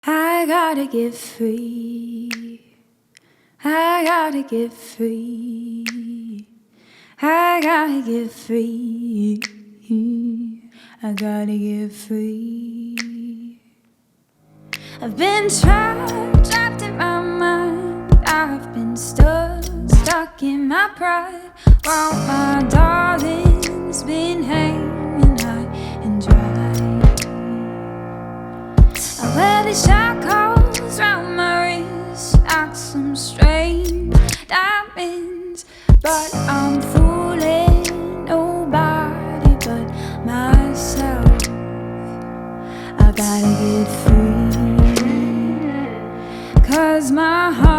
I gotta get free. I gotta get free. I gotta get free. I gotta get free. I've been trapped in my mind. I've been stuck in my pride. While my darling's been hanging high and dry. I wear these shackles round my wrist like some strange diamonds, but I'm fooling nobody but myself. I gotta get free, 'cause my heart